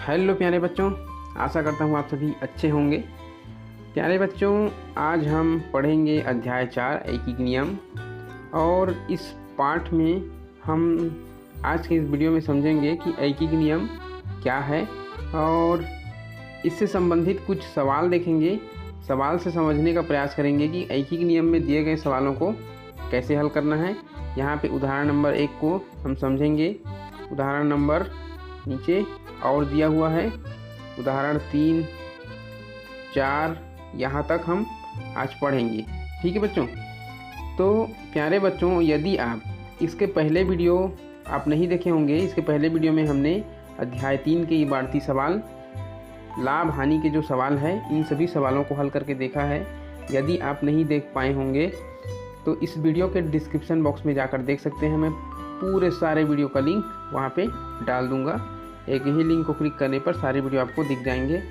Hello प्यारे बच्चों, आशा करता हूँ आप सभी अच्छे होंगे। प्यारे बच्चों, आज हम पढ़ेंगे अध्याय 4 ऐकिक नियम। और इस पाठ में हम आज के इस वीडियो में समझेंगे कि ऐकिक नियम क्या है और इससे संबंधित कुछ सवाल देखेंगे। सवाल से समझने का प्रयास करेंगे कि ऐकिक नियम में दिए गए सवालों को कैसे हल करना है। यहाँ पे उदाहरण नंबर 1 को हम समझेंगे। उदाहरण नंबर नीचे और दिया हुआ है। उदाहरण 3, 4 यहाँ तक हम आज पढ़ेंगे। ठीक है बच्चों। तो प्यारे बच्चों, यदि आप इसके पहले वीडियो आप नहीं देखे होंगे, इसके पहले वीडियो में हमने अध्याय 3 के इबारती सवाल, लाभ हानि के जो सवाल है, इन सभी सवालों को हल करके देखा है। यदि आप नहीं देख पाए होंगे तो इस वीडियो के डिस्क्रिप्शन बॉक्स में जाकर देख सकते हैं। मैं पूरे सारे वीडियो का लिंक वहाँ पे डाल दूँगा। एक ही लिंक को क्लिक करने पर सारे वीडियो आपको दिख जाएंगे।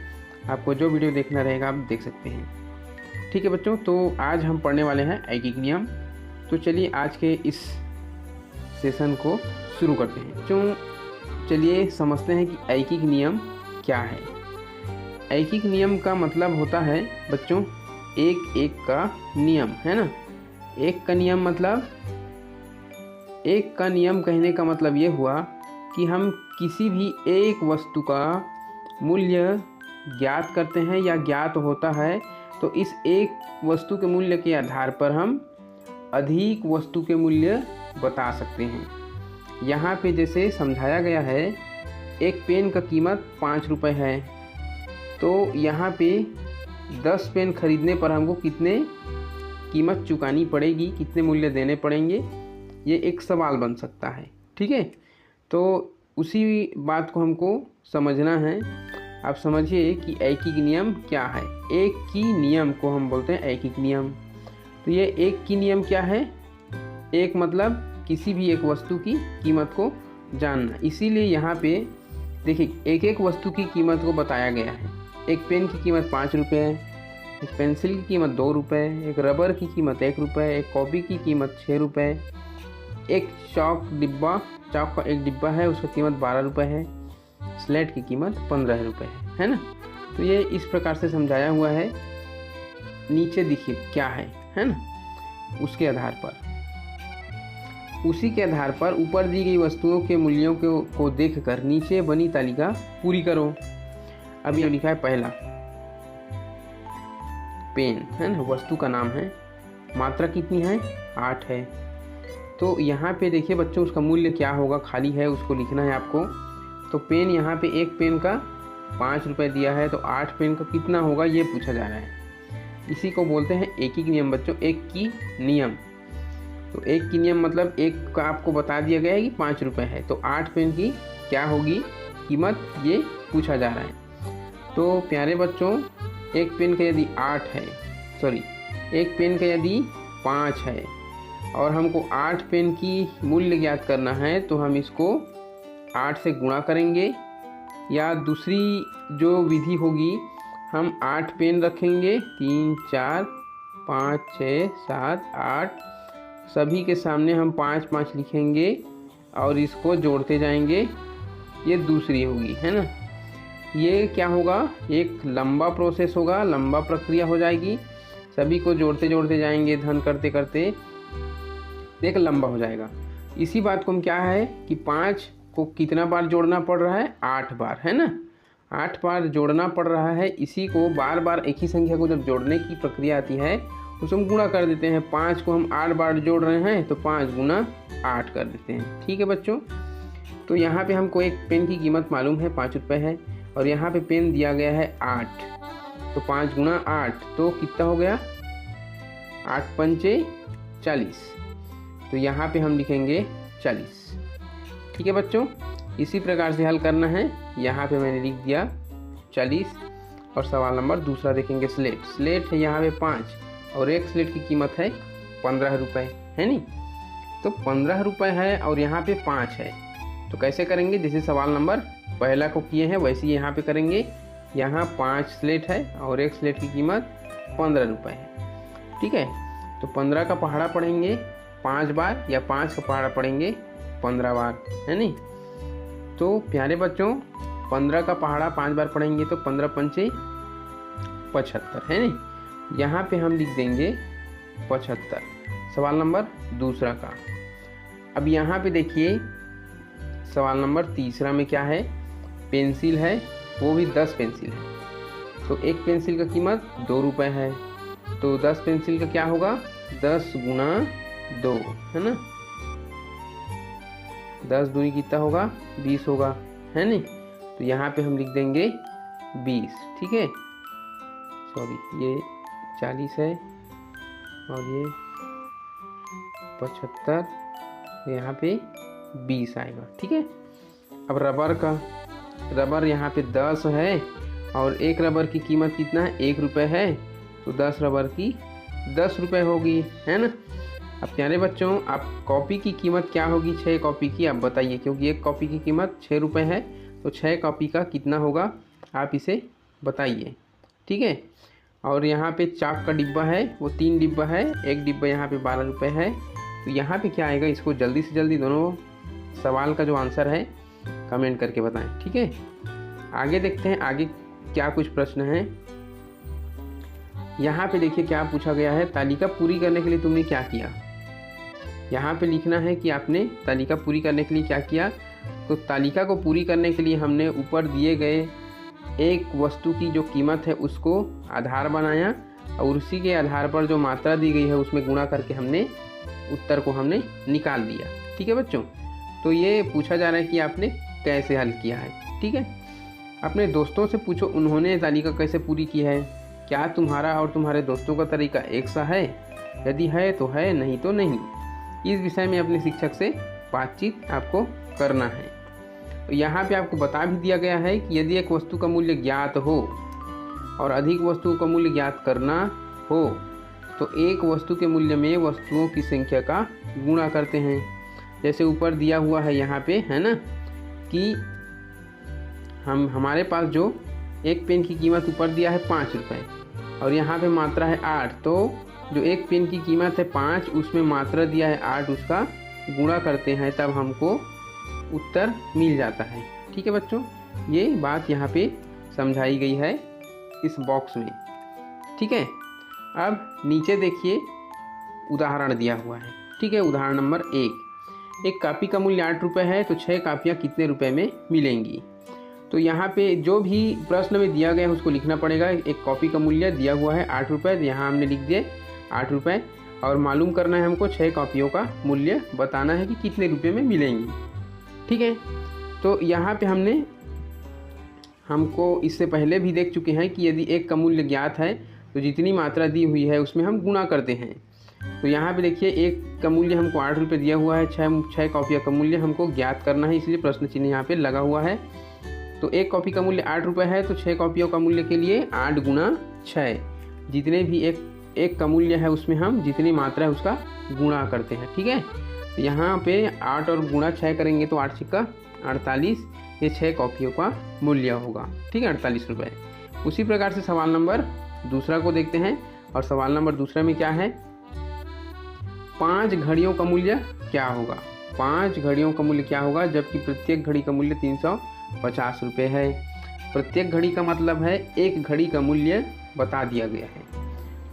आपको जो वीडियो देखना रहेगा आप देख सकते हैं। ठीक है बच्चों, तो आज हम पढ़ने वाले हैं ऐकिक नियम। तो चलिए आज के इस सेशन को शुरू करते हैं। तो चलिए समझते हैं कि ऐकिक नियम क्या है। ऐकिक नियम का मतलब होता है बच्चों एक एक का नियम, है ना। एक का नियम मतलब, एक का नियम कहने का मतलब ये हुआ कि हम किसी भी एक वस्तु का मूल्य ज्ञात करते हैं या ज्ञात होता है, तो इस एक वस्तु के मूल्य के आधार पर हम अधिक वस्तु के मूल्य बता सकते हैं। यहाँ पे जैसे समझाया गया है, एक पेन का कीमत 5 रुपये है, तो यहाँ पे 10 पेन खरीदने पर हमको कितने कीमत चुकानी पड़ेगी, कितने मूल्य देने पड़ेंगे, ये एक सवाल बन सकता है। ठीक है, तो उसी बात को हमको समझना है। आप समझिए कि ऐकिक नियम क्या है। एक की नियम को हम बोलते हैं ऐकिक नियम। तो ये एक की नियम क्या है? एक मतलब किसी भी एक वस्तु की कीमत को जानना। इसीलिए यहाँ पे देखिए एक एक वस्तु की कीमत को बताया गया है। एक पेन की कीमत 5 रुपये है, एक पेंसिल की कीमत 2 रुपये, एक रबर की कीमत 1 रुपये, एक कॉपी की कीमत 6 रुपये, एक चौक का एक डिब्बा है, उसका कीमत 12 रुपये है, स्लेट की कीमत 15 रुपये है ना। तो ये इस प्रकार से समझाया हुआ है। नीचे देखिए क्या है ना। उसके आधार पर, उसी के आधार पर ऊपर दी गई वस्तुओं के मूल्यों को देखकर नीचे बनी तालिका पूरी करो। अब ये लिखा है पहला पेन, है ना, वस्तु का नाम है। मात्रा कितनी है? 8 है। तो यहाँ पे देखिए बच्चों, उसका मूल्य क्या होगा, खाली है, उसको लिखना है आपको। तो पेन, यहाँ पे एक पेन का 5 रुपये दिया है, तो 8 पेन का कितना होगा ये पूछा जा रहा है। इसी को बोलते हैं ऐकिक नियम बच्चों, एक की नियम। तो एक की नियम मतलब एक का आपको बता दिया गया है कि 5 रुपये है, तो 8 पेन की क्या होगी कीमत, ये पूछा जा रहा है। तो प्यारे बच्चों, एक पेन का यदि 8 है, एक पेन का यदि 5 है और हमको 8 पेन की मूल्य ज्ञात करना है, तो हम इसको 8 से गुणा करेंगे, या दूसरी जो विधि होगी, हम 8 पेन रखेंगे, 3, 4, 5, 6, 7, 8, सभी के सामने हम 5 5 लिखेंगे और इसको जोड़ते जाएंगे। ये दूसरी होगी, है ना। ये क्या होगा, एक लंबा प्रोसेस होगा, लंबा प्रक्रिया हो जाएगी। सभी को जोड़ते जोड़ते जाएंगे, धन करते करते एक लंबा हो जाएगा। इसी बात को हम क्या है कि 5 को कितना बार जोड़ना पड़ रहा है? 8 बार, है ना। 8 बार जोड़ना पड़ रहा है। इसी को बार बार एक ही संख्या को जब जोड़ने की प्रक्रिया आती है, उसको हम गुणा कर देते हैं। 5 को हम 8 बार जोड़ रहे हैं, तो 5 गुना 8 कर देते हैं। ठीक है बच्चों। तो यहाँ पे हमको एक पेन की कीमत मालूम है, 5 रुपये है, और यहाँ पे पेन दिया गया है 8, तो 5 गुना 8 तो कितना हो गया? 8 पंचे 40, तो यहाँ पे हम लिखेंगे 40। ठीक है बच्चों, इसी प्रकार से हल करना है। यहाँ पे मैंने लिख दिया 40। और सवाल नंबर दूसरा देखेंगे, स्लेट है यहाँ पे 5 और एक स्लेट की कीमत है 15 रुपये, है नी। तो 15 रुपये है और यहाँ पे 5 है, तो कैसे करेंगे? जैसे सवाल नंबर पहला को किए हैं वैसे यहाँ पे करेंगे। यहाँ 5 स्लेट है और एक स्लेट की कीमत 15 रुपये है। ठीक है, तो 15 का पहाड़ा पढ़ेंगे 5 बार, या 5 का पहाड़ा पढ़ेंगे 15 बार, है नी। तो प्यारे बच्चों, 15 का पहाड़ा 5 बार पढ़ेंगे तो 15 पंचे 75 है नहीं। यहाँ पे हम लिख देंगे 75, सवाल नंबर दूसरा का। अब यहाँ पे देखिए सवाल नंबर तीसरा में क्या है, पेंसिल है, वो भी 10 पेंसिल है। तो एक पेंसिल का कीमत 2 रुपये है, तो 10 पेंसिल का क्या होगा, 10 गुना 2 है ना। 10 दूनी कितना होगा, 20 होगा है नहीं। तो यहाँ पे हम लिख देंगे 20, ठीक है। सॉरी, ये 40 है और ये 75, यहाँ पे 20 आएगा, ठीक है। अब रबर का, रबर यहाँ पे 10 है और एक रबर की कीमत कितना है, 1 रुपये है, तो 10 रबर की 10 रुपये होगी, है ना। अब प्यारे बच्चों, आप कॉपी की कीमत क्या होगी, 6 कॉपी की, आप बताइए, क्योंकि एक कॉपी की कीमत 6 रुपये है, तो 6 कॉपी का कितना होगा, आप इसे बताइए, ठीक है। और यहाँ पे चाक का डिब्बा है, वो 3 डिब्बा है, एक डिब्बा यहाँ पे 12 रुपये है। तो यहाँ पे क्या आएगा, इसको जल्दी से जल्दी दोनों सवाल का जो आंसर है कमेंट करके बताएं, ठीक है। आगे देखते हैं आगे क्या कुछ प्रश्न है। यहाँ पे देखिए क्या पूछा गया है, तालिका पूरी करने के लिए तुमने क्या किया। यहाँ पे लिखना है कि आपने तालिका पूरी करने के लिए क्या किया। तो तालिका को पूरी करने के लिए हमने ऊपर दिए गए एक वस्तु की जो कीमत है उसको आधार बनाया और उसी के आधार पर जो मात्रा दी गई है उसमें गुणा करके हमने उत्तर को हमने निकाल दिया, ठीक है बच्चों। तो ये पूछा जा रहा है कि आपने कैसे हल किया है, ठीक है। अपने दोस्तों से पूछो उन्होंने तालिका कैसे पूरी की है, क्या तुम्हारा और तुम्हारे दोस्तों का तरीका एक सा है, यदि है तो है, नहीं तो नहीं। इस विषय में अपने शिक्षक से बातचीत आपको करना है। तो यहाँ पे आपको बता भी दिया गया है कि यदि एक वस्तु का मूल्य ज्ञात हो और अधिक वस्तुओं का मूल्य ज्ञात करना हो तो एक वस्तु के मूल्य में वस्तुओं की संख्या का गुणा करते हैं। जैसे ऊपर दिया हुआ है यहाँ पे, है ना, कि हमारे पास जो एक पेन की कीमत ऊपर दिया है 5 रुपये और यहाँ पे मात्रा है 8, तो जो एक पेन की कीमत है 5 उसमें मात्रा दिया है 8, उसका गुणा करते हैं तब हमको उत्तर मिल जाता है, ठीक है बच्चों। ये बात यहाँ पे समझाई गई है इस बॉक्स में, ठीक है। अब नीचे देखिए उदाहरण दिया हुआ है, ठीक है। उदाहरण नंबर 1, एक कॉपी का मूल्य 8 रुपये है तो 6 कॉपियाँ कितने रुपए में मिलेंगी। तो यहाँ पे जो भी प्रश्न में दिया गया है उसको लिखना पड़ेगा। एक कॉपी का मूल्य दिया हुआ है 8 रुपये, तो यहाँ हमने लिख दिए 8 रुपये और मालूम करना है हमको 6 कॉपियों का मूल्य बताना है कि कितने रुपए में मिलेंगी, ठीक है। तो यहाँ पे हमको इससे पहले भी देख चुके हैं कि यदि एक का मूल्य ज्ञात है तो जितनी मात्रा दी हुई है उसमें हम गुणा करते हैं। तो यहाँ पे देखिए एक का मूल्य हमको 8 रुपये दिया हुआ है, 6 कॉपियों का मूल्य हमको ज्ञात करना है, इसलिए प्रश्न चिन्ह यहाँ पे लगा हुआ है। तो एक कॉपी का मूल्य 8 रुपये है तो 6 कॉपियों का मूल्य के लिए 8 गुना 6, जितने भी एक का मूल्य है उसमें हम जितनी मात्रा है उसका गुणा करते हैं, ठीक है। तो यहाँ पे 8 और गुणा 6 करेंगे तो 8 छिक्का 48, ये 6 कॉपियों का मूल्य होगा, ठीक है, 48 रुपये। उसी प्रकार से सवाल नंबर दूसरा को देखते हैं और सवाल नंबर दूसरा में क्या है, 5 घड़ियों का मूल्य क्या होगा। 5 घड़ियों का मूल्य क्या होगा, जबकि प्रत्येक घड़ी का मूल्य 350 रुपये है। प्रत्येक घड़ी का मतलब है एक घड़ी का मूल्य बता दिया गया है।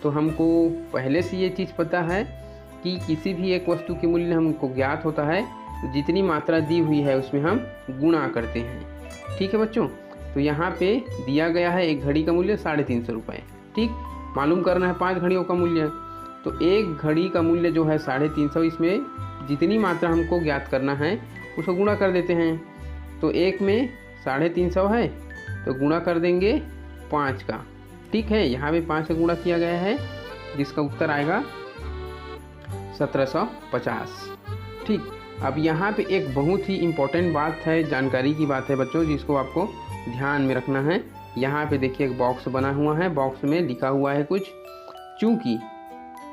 तो हमको पहले से ये चीज़ पता है कि किसी भी एक वस्तु के मूल्य हमको ज्ञात होता है तो जितनी मात्रा दी हुई है उसमें हम गुणा करते हैं, ठीक है बच्चों। तो यहाँ पे दिया गया है एक घड़ी का मूल्य 350 रुपये, ठीक। मालूम करना है 5 घड़ियों का मूल्य, तो एक घड़ी का मूल्य जो है 350, इसमें जितनी मात्रा हमको ज्ञात करना है उसको गुणा कर देते हैं। तो एक में 350 है तो गुणा कर देंगे 5 का, ठीक है। यहाँ पे 5 का गुणा किया गया है जिसका उत्तर आएगा 1750, ठीक। अब यहाँ पे एक बहुत ही इम्पोर्टेंट बात है, जानकारी की बात है बच्चों, जिसको आपको ध्यान में रखना है। यहाँ पे देखिए एक बॉक्स बना हुआ है, बॉक्स में लिखा हुआ है कुछ, चूंकि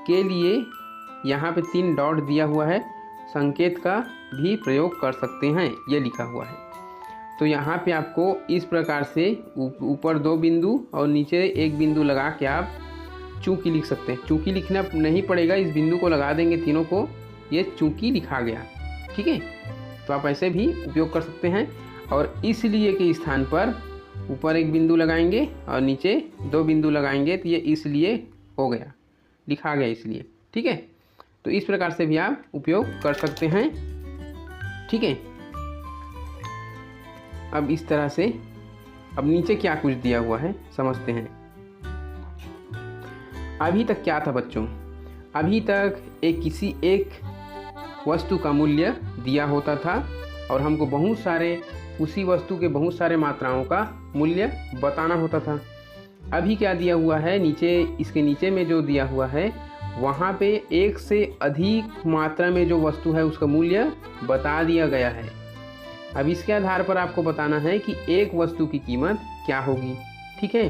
के लिए यहाँ पे 3 डॉट दिया हुआ है, संकेत का भी प्रयोग कर सकते हैं, ये लिखा हुआ है। तो यहाँ पे आपको इस प्रकार से ऊपर 2 बिंदु और नीचे 1 बिंदु लगा के आप चूंकि लिख सकते हैं। चूंकि लिखना नहीं पड़ेगा, इस बिंदु को लगा देंगे तीनों को, ये चूंकि लिखा गया, ठीक है। तो आप ऐसे भी उपयोग कर सकते हैं। और इसलिए के स्थान पर ऊपर एक बिंदु लगाएंगे और नीचे 2 बिंदु लगाएंगे, तो ये इसलिए हो गया, लिखा गया इसलिए। ठीक है, तो इस प्रकार से भी आप उपयोग कर सकते हैं। ठीक है, अब इस तरह से अब नीचे क्या कुछ दिया हुआ है समझते हैं। अभी तक क्या था बच्चों, अभी तक किसी एक वस्तु का मूल्य दिया होता था और हमको बहुत सारे उसी वस्तु के बहुत सारे मात्राओं का मूल्य बताना होता था। अभी क्या दिया हुआ है, नीचे इसके नीचे में जो दिया हुआ है वहाँ पे एक से अधिक मात्रा में जो वस्तु है उसका मूल्य बता दिया गया है। अब इसके आधार पर आपको बताना है कि एक वस्तु की कीमत क्या होगी। ठीक है,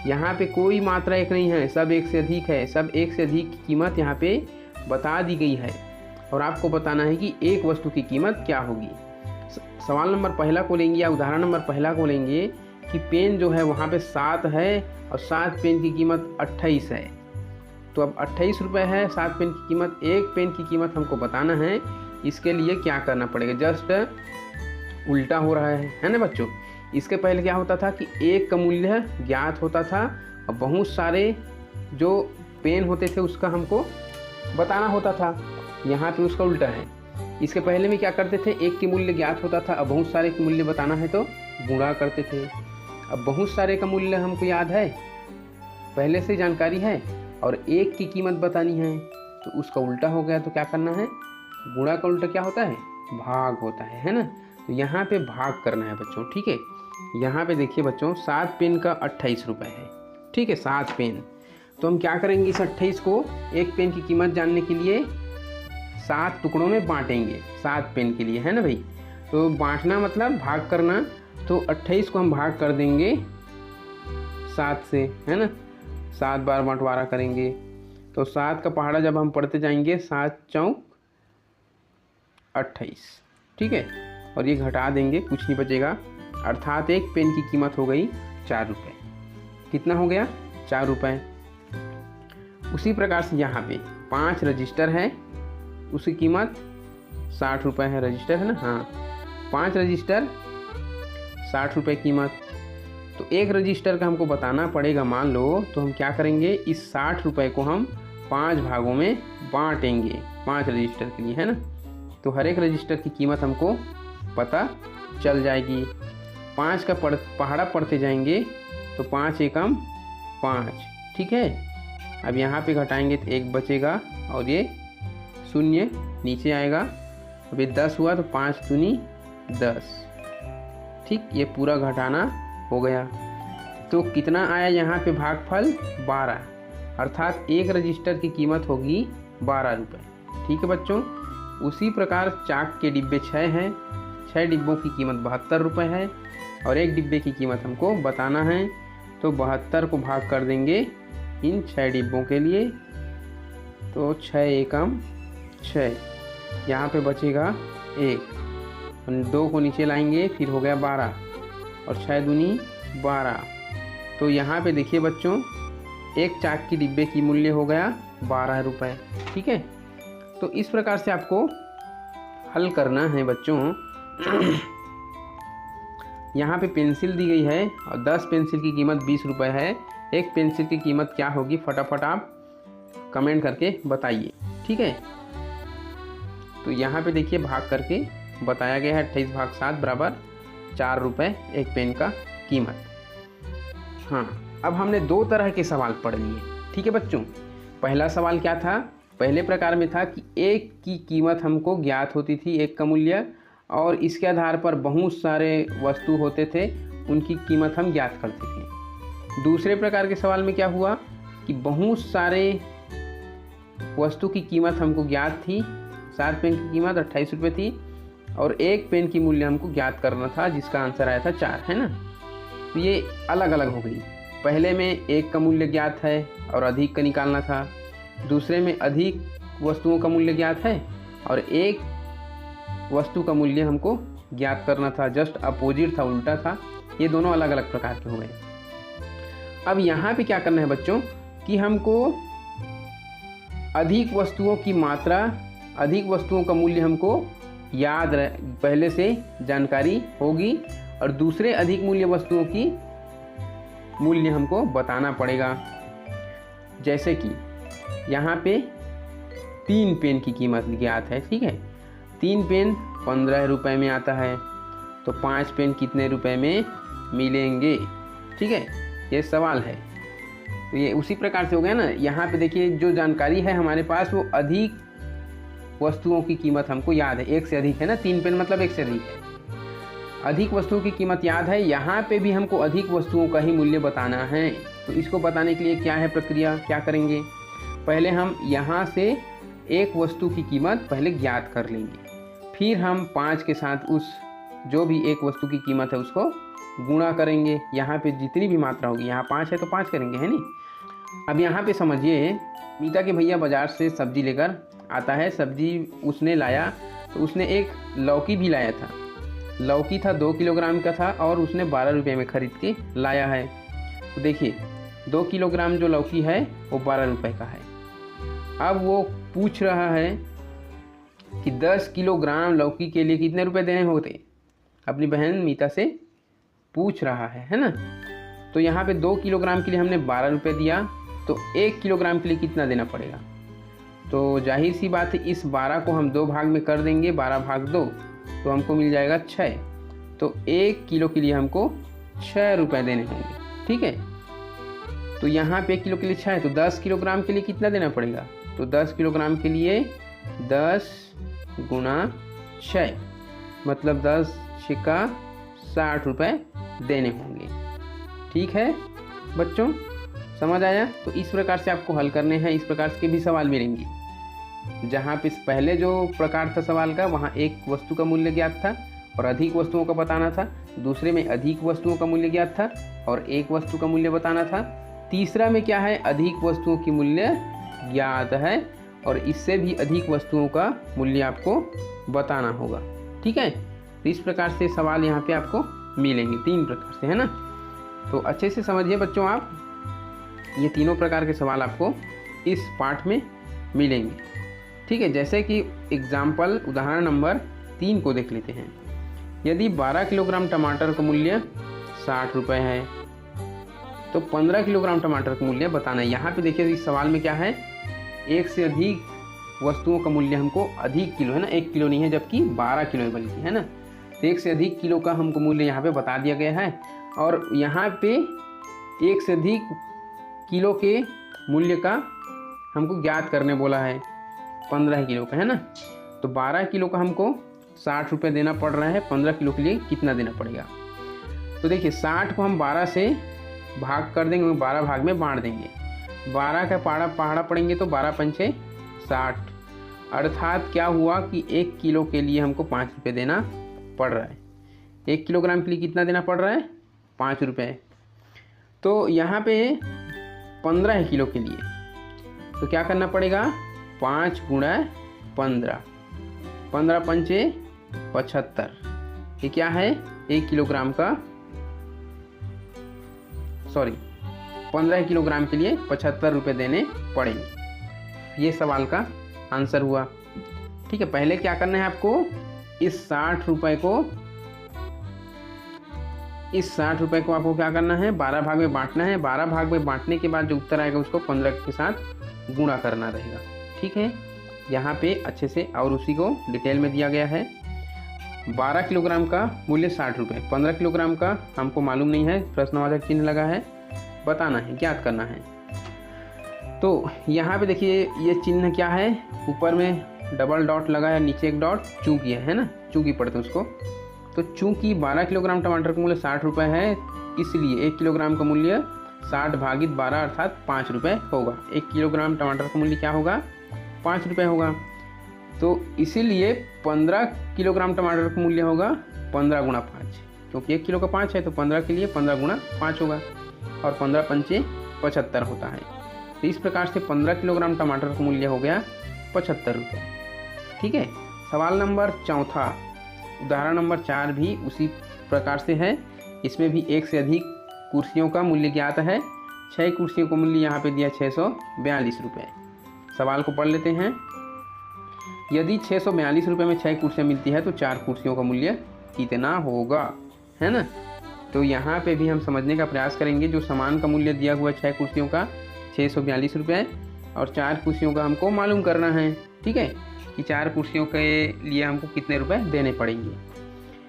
यहाँ पे कोई मात्रा एक नहीं है, सब एक से अधिक है, सब एक से अधिक की कीमत यहाँ पे बता दी गई है और आपको बताना है कि एक वस्तु की कीमत क्या होगी। सवाल नंबर पहला को लेंगे या उदाहरण नंबर पहला को लेंगे कि पेन जो है वहाँ पे 7 है और 7 पेन की कीमत 28 है। तो अब 28 रुपये है 7 पेन की कीमत, एक पेन की कीमत हमको बताना है। इसके लिए क्या करना पड़ेगा, जस्ट उल्टा हो रहा है ना बच्चों। इसके पहले क्या होता था कि एक का मूल्य ज्ञात होता था और बहुत सारे जो पेन होते थे उसका हमको बताना होता था। यहाँ पे उसका उल्टा है। इसके पहले में क्या करते थे, एक की मूल्य ज्ञात होता था, अब बहुत सारे के मूल्य बताना है तो गुणा करते थे। अब बहुत सारे का मूल्य हमको याद है, पहले से जानकारी है, और एक की कीमत बतानी है तो उसका उल्टा हो गया। तो क्या करना है, गुणा का उल्टा क्या होता है, भाग होता है ना। तो यहाँ पे भाग करना है बच्चों। ठीक है, यहाँ पे देखिए बच्चों 7 पेन का 28 रुपये है। ठीक है, 7 पेन। तो हम क्या करेंगे, इस 28 को एक पेन की कीमत जानने के लिए 7 टुकड़ों में बांटेंगे 7 पेन के लिए, है ना भाई। तो बांटना मतलब भाग करना, तो 28 को हम भाग कर देंगे 7 से, है ना। 7 बार बंटवारा करेंगे तो 7 का पहाड़ा जब हम पढ़ते जाएंगे 7 चौक 28। ठीक है, और ये घटा देंगे, कुछ नहीं बचेगा, अर्थात एक पेन की कीमत हो गई 4 रुपये। कितना हो गया, 4 रुपये। उसी प्रकार से यहाँ पे 5 रजिस्टर है, उसकी कीमत 60 रुपये है। रजिस्टर है ना, हाँ, 5 रजिस्टर 60 रुपये कीमत। तो एक रजिस्टर का हमको बताना पड़ेगा, मान लो। तो हम क्या करेंगे, इस 60 रुपये को हम 5 भागों में बांटेंगे 5 रजिस्टर के लिए, है ना। तो हर एक रजिस्टर की कीमत हमको पता चल जाएगी। 5 का पहाड़ा पढ़ते जाएंगे तो 5 एकम 5। ठीक है, अब यहाँ पे घटाएंगे तो 1 बचेगा और ये 0 नीचे आएगा। अब ये 10 हुआ तो 5 दूनी 10। ठीक, ये पूरा घटाना हो गया। तो कितना आया यहाँ पे भागफल, 12, अर्थात एक रजिस्टर की कीमत होगी 12 रुपये। ठीक है बच्चों। उसी प्रकार चाक के डिब्बे 6 हैं, 6 डिब्बों की कीमत 72 रुपये है और एक डिब्बे की कीमत हमको बताना है। तो 72 को भाग कर देंगे इन 6 डिब्बों के लिए, तो 6 एकम 6, यहाँ पे बचेगा 1, 2 को नीचे लाएंगे, फिर हो गया 12 और 6 दूनी 12। तो यहाँ पे देखिए बच्चों, एक चाक की डिब्बे की मूल्य हो गया 12 रुपये। ठीक है, तो इस प्रकार से आपको हल करना है बच्चों। यहाँ पे पेंसिल दी गई है और 10 पेंसिल की कीमत 20 रुपये है। एक पेंसिल की कीमत क्या होगी, फटाफट आप कमेंट करके बताइए। ठीक है, तो यहाँ पे देखिए भाग करके बताया गया है 28 भाग 7 बराबर 4 रुपये एक पेन का कीमत। हाँ, अब हमने 2 तरह के सवाल पढ़ लिए। ठीक है बच्चों, पहला सवाल क्या था, पहले प्रकार में था कि एक की कीमत हमको ज्ञात होती थी, एक का मूल्य, और इसके आधार पर बहुत सारे वस्तु होते थे, उनकी कीमत हम ज्ञात करते थे। दूसरे प्रकार के सवाल में क्या हुआ कि बहुत सारे वस्तु की कीमत हमको ज्ञात थी, 7 पेन की कीमत 28 रुपये थी और एक पेन की मूल्य हमको ज्ञात करना था, जिसका आंसर आया था 4, है ना। तो ये अलग अलग हो गई। पहले में एक का मूल्य ज्ञात है और अधिक का निकालना था, दूसरे में अधिक वस्तुओं का मूल्य ज्ञात है और एक वस्तु का मूल्य हमको ज्ञात करना था, जस्ट अपोजिट था, उल्टा था। ये दोनों अलग अलग प्रकार के हो गए। अब यहाँ पे क्या करना है बच्चों कि हमको अधिक वस्तुओं की मात्रा, अधिक वस्तुओं का मूल्य हमको पहले से जानकारी होगी, और दूसरे अधिक मूल्य वस्तुओं की मूल्य हमको बताना पड़ेगा। जैसे कि यहाँ पे 3 पेन की कीमत ज्ञात है, ठीक है। 3 पेन 15 रुपये में आता है, तो 5 पेन कितने रुपए में मिलेंगे, ठीक है, ये सवाल है। तो ये उसी प्रकार से हो गया ना। यहाँ पे देखिए जो जानकारी है हमारे पास वो अधिक वस्तुओं की कीमत हमको याद है, एक से अधिक है ना, 3 पेन मतलब एक से अधिक है। अधिक वस्तुओं की कीमत याद है, यहाँ पे भी हमको अधिक वस्तुओं का ही मूल्य बताना है। तो इसको बताने के लिए क्या है प्रक्रिया, क्या करेंगे, पहले हम यहाँ से एक वस्तु की कीमत पहले ज्ञात कर लेंगे, फिर हम 5 के साथ उस जो भी एक वस्तु की कीमत है उसको गुणा करेंगे। यहाँ पे जितनी भी मात्रा होगी, यहाँ 5 है तो 5 करेंगे, है नहीं। अब यहाँ पे समझिए, मीता के भैया बाज़ार से सब्जी लेकर आता है, सब्जी उसने लाया तो उसने एक लौकी भी लाया था। लौकी था 2 किलोग्राम का था और उसने 12 रुपये में ख़रीद के लाया है। तो देखिए 2 किलोग्राम जो लौकी है वो 12 रुपये का है। अब वो पूछ रहा है कि 10 किलोग्राम लौकी के लिए कितने रुपए देने होते, अपनी बहन मीता से पूछ रहा है ना। तो यहाँ पे 2 किलोग्राम के लिए हमने 12 रुपये दिया, तो 1 किलोग्राम के लिए कितना देना पड़ेगा। तो जाहिर सी बात है इस 12 को हम 2 भाग में कर देंगे, 12 भाग 2, तो हमको मिल जाएगा 6। तो 1 किलो के लिए हमको 6 रुपये देने होंगे, ठीक है। तो यहाँ पे 1 किलो के लिए 6 है, तो 10 किलोग्राम के लिए कितना देना पड़ेगा। तो 10 किलोग्राम के लिए 10 गुणा 6 मतलब 10 छिक्का 60 रुपये देने होंगे, ठीक है बच्चों, समझ आया। तो इस प्रकार से आपको हल करने हैं, इस प्रकार के भी सवाल मिलेंगे। जहाँ पे पहले जो प्रकार था सवाल का, वहाँ एक वस्तु का मूल्य ज्ञात था और अधिक वस्तुओं का बताना था। दूसरे में अधिक वस्तुओं का मूल्य ज्ञात था और एक वस्तु का मूल्य बताना था। तीसरा में क्या है, अधिक वस्तुओं की मूल्य ज्ञात है और इससे भी अधिक वस्तुओं का मूल्य आपको बताना होगा, ठीक है। तो इस प्रकार से सवाल यहाँ पे आपको मिलेंगे 3 प्रकार से, है ना। तो अच्छे से समझिए बच्चों आप, ये तीनों प्रकार के सवाल आपको इस पाठ में मिलेंगे, ठीक है। जैसे कि एग्जाम्पल उदाहरण नंबर 3 को देख लेते हैं। यदि 12 किलोग्राम टमाटर का मूल्य 60 रुपये है तो 15 किलोग्राम टमाटर का मूल्य बताना है। यहाँ पे देखिए इस सवाल में क्या है, एक से अधिक वस्तुओं का मूल्य हमको अधिक किलो है ना, 1 किलो नहीं है जबकि 12 किलो है बल्कि, है ना। तो 1 से अधिक किलो का हमको मूल्य यहाँ पे बता दिया गया है और यहाँ पे 1 से अधिक किलो के मूल्य का हमको ज्ञात करने बोला है, 15 किलो का, है ना। तो 12 किलो का हमको 60 रुपये देना पड़ रहा है, 15 किलो के लिए कितना देना पड़ेगा। तो देखिए 60 को हम 12 से भाग कर देंगे, 12 भाग में बांट देंगे, 12 का पहाड़ा पड़ेंगे तो 12 पंचे 60, अर्थात क्या हुआ कि 1 किलो के लिए हमको 5 रुपये देना पड़ रहा है। 1 किलोग्राम के लिए कितना देना पड़ रहा है, 5 रुपये। तो यहाँ पे 15 किलो के लिए तो क्या करना पड़ेगा, 5 गुणा 15, 15 पंचे 75, ये क्या है 1 किलोग्राम का, 15 किलोग्राम के लिए 75 रुपये देने पड़ेंगे। ये सवाल का आंसर हुआ, ठीक है। पहले क्या करना है आपको, इस 60 रुपये को आपको क्या करना है, 12 भाग में बांटना है। 12 भाग में बांटने के बाद जो उत्तर आएगा उसको 15 के साथ गुणा करना रहेगा, ठीक है। यहाँ पे अच्छे से और उसी को डिटेल में दिया गया है। 12 किलोग्राम का मूल्य 60 रुपये, 15 किलोग्राम का हमको मालूम नहीं है, प्रश्नवाचक चिन्ह लगा है, बताना है, ज्ञात करना है। तो यहाँ पे देखिए ये चिन्ह क्या है, ऊपर में डबल डॉट लगा है, नीचे एक डॉट, चूंकि है ना, चूंकि पढ़ते हैं उसको। तो चूंकि 12 किलोग्राम टमाटर का मूल्य 60 रुपये है, इसलिए 1 किलोग्राम का मूल्य 60 भागित 12 अर्थात 5 रुपये होगा। 1 किलोग्राम टमाटर का मूल्य क्या होगा, 5 रुपये होगा। तो इसीलिए 15 किलोग्राम टमाटर का मूल्य होगा 15 गुणा 5, क्योंकि 1 किलो का 5 है तो 15 के लिए 15 गुणा 5 होगा और 15 पंचे 75 होता है। तो इस प्रकार से 15 किलोग्राम टमाटर का मूल्य हो गया 75 रुपये, ठीक है। सवाल नंबर 4, उदाहरण नंबर 4 भी उसी प्रकार से है। इसमें भी 1 से अधिक कुर्सियों का मूल्य ज्ञात है। 6 कुर्सियों का मूल्य यहाँ पे दिया 642 रुपये। सवाल को पढ़ लेते हैं। यदि 642 रुपये में 6 कुर्सियाँ मिलती है तो 4 कुर्सियों का मूल्य कितना होगा, है ना। तो यहाँ पे भी हम समझने का प्रयास करेंगे। जो सामान का मूल्य दिया हुआ है 6 कुर्सियों का 642 रुपये और 4 कुर्सियों का हमको मालूम करना है, ठीक है, कि 4 कुर्सियों के लिए हमको कितने रुपए देने पड़ेंगे।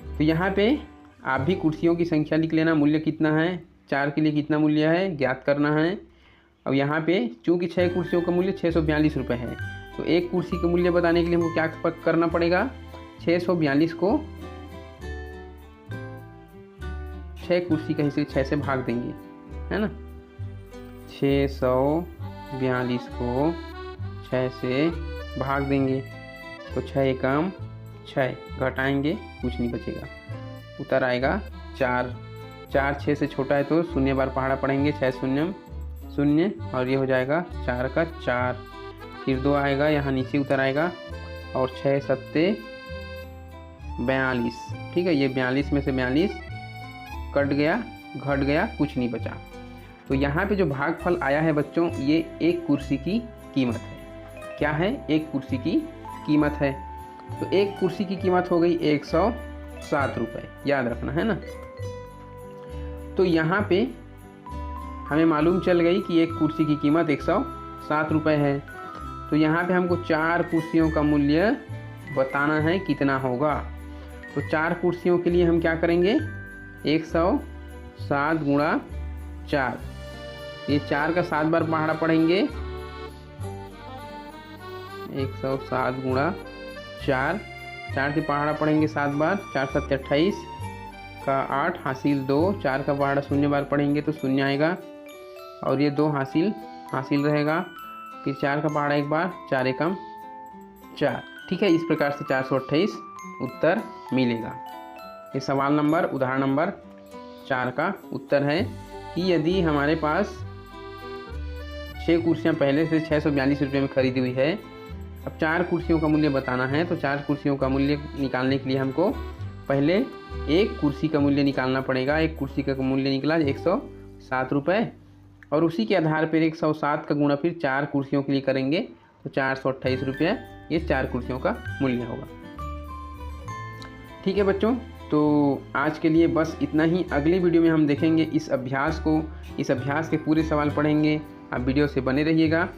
तो यहाँ पे आप भी कुर्सियों की संख्या लिख लेना, मूल्य कितना है, 4 के लिए कितना मूल्य है ज्ञात करना है। अब यहाँ पे चूँकि 6 कुर्सियों का मूल्य 642 रुपये है, तो एक कुर्सी का मूल्य बताने के लिए हमको क्या करना पड़ेगा, 642 को 6 कुर्सी का हिस्से 6 से भाग देंगे, है ना। 642 को 6 से भाग देंगे तो 6 एकम 6, घटाएंगे कुछ नहीं बचेगा, उत्तर आएगा 4। 4 6 से छोटा है तो 0 बार पहाड़ा पड़ेंगे, 6 शून्य 0 और ये हो जाएगा 4 का 4। फिर 2 आएगा, यहाँ नीचे उतर आएगा और 6 सत्ते 42, ठीक है। ये 42 में से 42 कट गया, घट गया, कुछ नहीं बचा। तो यहाँ पे जो भागफल आया है बच्चों, ये एक कुर्सी की कीमत है। क्या है, एक कुर्सी की कीमत है। तो एक कुर्सी की कीमत हो गई 107 रुपये, याद रखना, है ना। तो यहाँ पे हमें मालूम चल गई कि एक कुर्सी की कीमत 107 रुपये है। तो यहाँ पे हमको 4 कुर्सियों का मूल्य बताना है कितना होगा। तो 4 कुर्सियों के लिए हम क्या करेंगे, 107 गुणा 4, ये 4 का 7 बार पहाड़ा पढ़ेंगे, 107 गुणा 4, 4 से पहाड़ा पढ़ेंगे 7 बार, 4 7 28 का 8 हासिल 2, 4 का पहाड़ा 0 बार पढ़ेंगे तो 0 आएगा और ये 2 हासिल रहेगा। फिर 4 का पहाड़ा 1 बार, 4 एकम 4, ठीक है। इस प्रकार से 428 उत्तर मिलेगा। ये सवाल नंबर उदाहरण नंबर 4 का उत्तर है कि यदि हमारे पास 6 कुर्सियाँ पहले से 642 रुपये में खरीदी हुई है, अब 4 कुर्सियों का मूल्य बताना है, तो 4 कुर्सियों का मूल्य निकालने के लिए हमको पहले एक कुर्सी का मूल्य निकालना पड़ेगा। एक कुर्सी का मूल्य निकला 107 रुपये और उसी के आधार पर 107 का गुणा फिर 4 कुर्सियों के लिए करेंगे तो 428 रुपये ये 4 कुर्सियों का मूल्य होगा। ठीक है बच्चों, तो आज के लिए बस इतना ही। अगली वीडियो में हम देखेंगे इस अभ्यास के पूरे सवाल पढ़ेंगे। आप वीडियो से बने रहिएगा।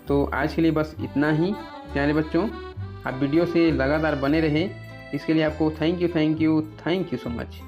तो आज के लिए बस इतना ही प्यारे बच्चों, आप वीडियो से लगातार बने रहें, इसके लिए आपको थैंक यू सो मच।